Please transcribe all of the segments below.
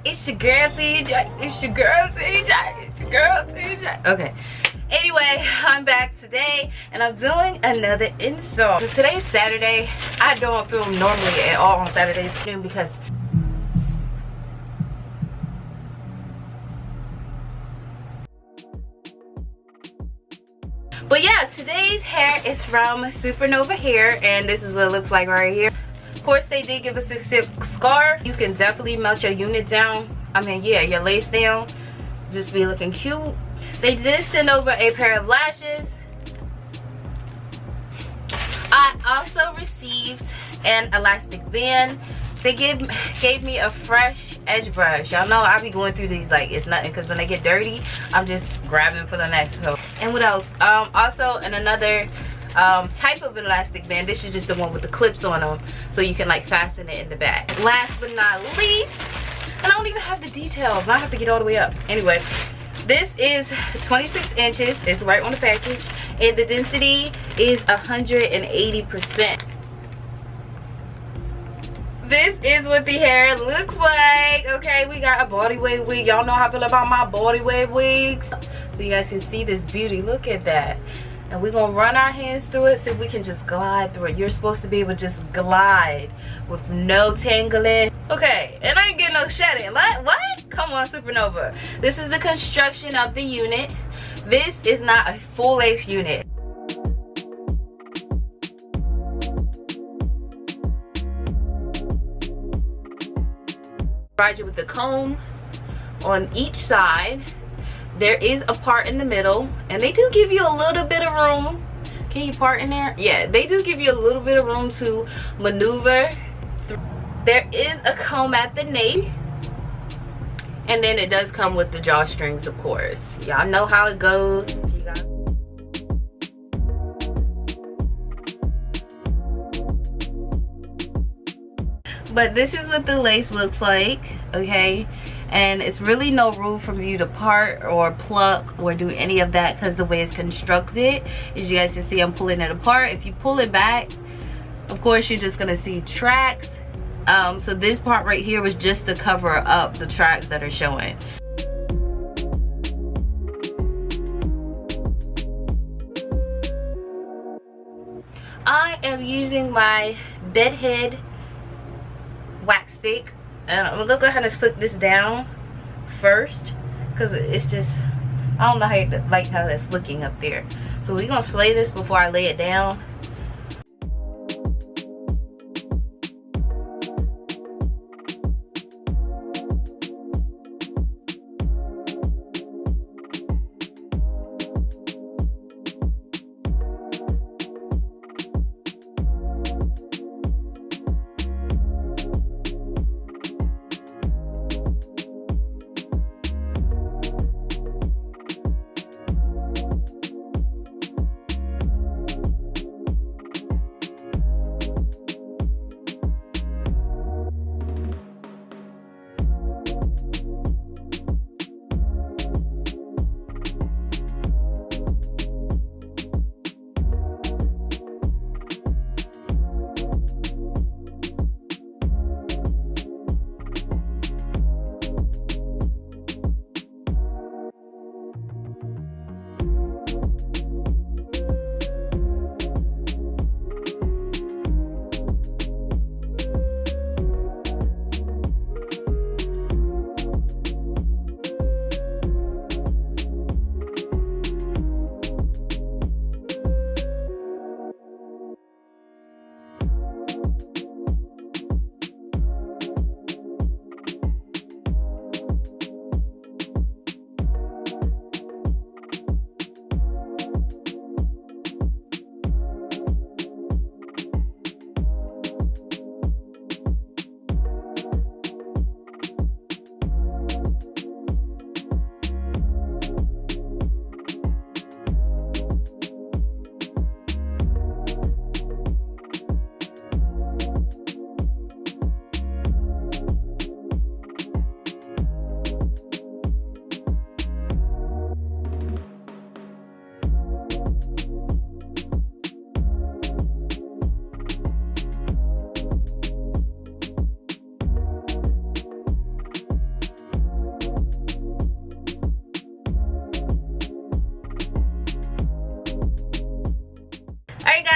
It's your girl Tei Jae. It's your girl Tei Jae. It's your girl Tei Jae. Okay. Anyway, I'm back today and I'm doing another install. Today's Saturday. I don't film normally at all on Saturdays because but yeah, today's hair is from Supernovahair, and this is what it looks like right here. Of course, they did give us a silk scarf. You can definitely melt your unit down. I mean, yeah, your lace down. Just be looking cute. They did send over a pair of lashes. I also received an elastic band. They gave me a fresh edge brush. Y'all know I be going through these like it's nothing, because when they get dirty, I'm just grabbing for the next one. And what else? Also, in another type of elastic band. This is just the one with the clips on them, so you can like fasten it in the back. Last but not least, and I don't even have the details. I have to get all the way up. Anyway, this is 26 inches. It's right on the package, and the density is 180%. This is what the hair looks like. Okay, we got a body wave wig. Y'all know how I feel about my body wave wigs. So you guys can see this beauty. Look at that. And we're gonna run our hands through it so we can just glide through it. You're supposed to be able to just glide with no tangling. Okay, and I ain't getting no shedding. What? Come on, Supernova. This is the construction of the unit. This is not a full lace unit. Provide you with the comb on each side. There is a part in the middle, and they do give you a little bit of room. Can you part in there? Yeah, they do give you a little bit of room to maneuver. There is a comb at the nape, and then it does come with the drawstrings, of course. Y'all know how it goes. But this is what the lace looks like, okay? And it's really no room for you to part or pluck or do any of that, because the way it's constructed, as you guys can see, I'm pulling it apart. If you pull it back, of course you're just gonna see tracks. So this part right here was just to cover up the tracks that are showing. I am using my bedhead wax stick, and I'm gonna go ahead and slick this down first, because it's just, I don't know how you like how that's looking up there. So we're gonna slay this before I lay it down.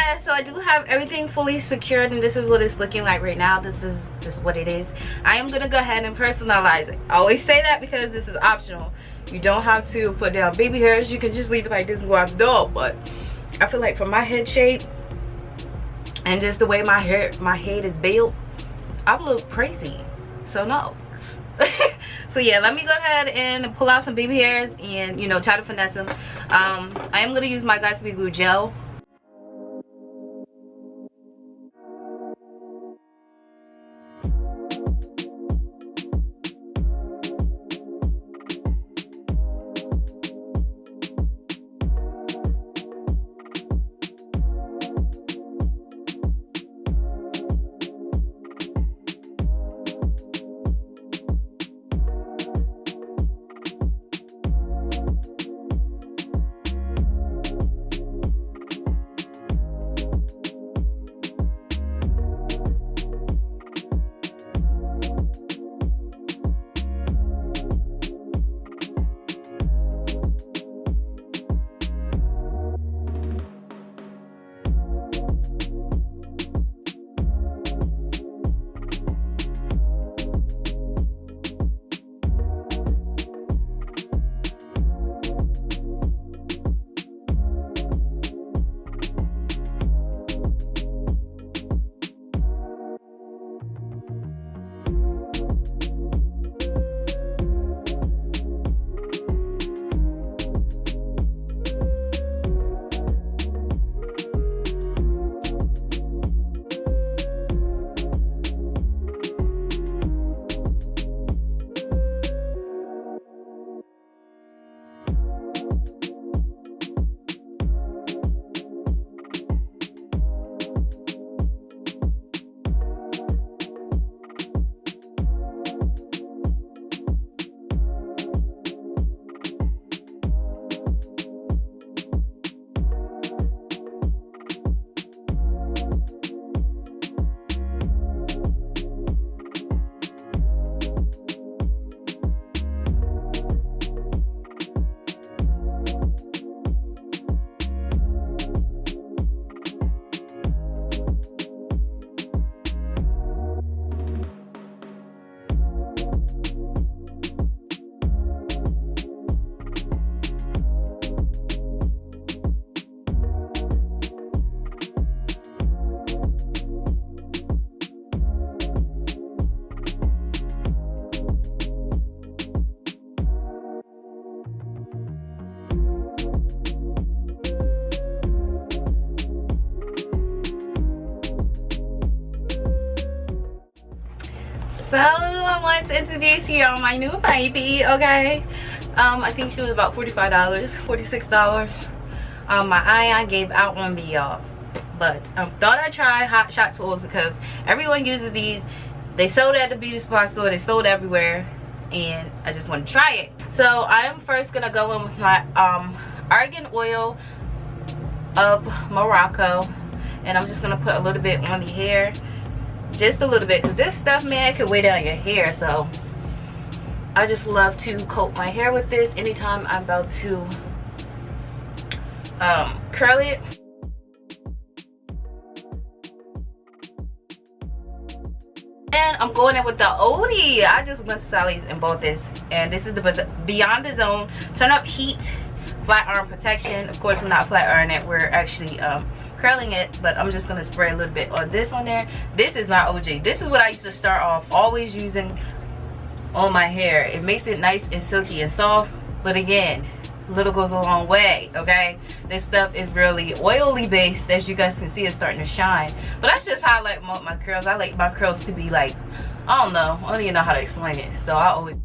yeah, so I do have everything fully secured, and this is what it's looking like right now. This is just what it is. I am gonna go ahead and personalize it. I always say that because this is optional. You don't have to put down baby hairs. You can just leave it like this and go out the door. But I feel like for my head shape and just the way my head is built, I would look crazy. So no. So yeah, let me go ahead and pull out some baby hairs and, you know, try to finesse them. I am gonna use my Got To Be Glue gel. So I want to introduce you on my new baby, okay? I think she was about $45, $46. My ion gave out on me, y'all. But thought I'd try Hot Shot Tools because everyone uses these. They sold at the beauty supply store, they sold everywhere, and I just want to try it. So I am first gonna go in with my argan oil of Morocco, and I'm just gonna put a little bit on the hair, just a little bit, because this stuff, man, could weigh down your hair. So I just love to coat my hair with this anytime I'm about to curl it. And I'm going in with the oldie. I just went to Sally's and bought this, and this is the Beyond the Zone Turn Up Heat Flat Iron Protection. Of course, we're not flat ironing it, we're actually curling it, but I'm just gonna spray a little bit of this on there. This is my OG. This is what I used to start off always using on my hair. It makes it nice and silky and soft, but again, little goes a long way, okay? This stuff is really oily based. As you guys can see, it's starting to shine, but that's just how I like my curls. I like my curls to be like, I don't know, I don't even know how to explain it. So I always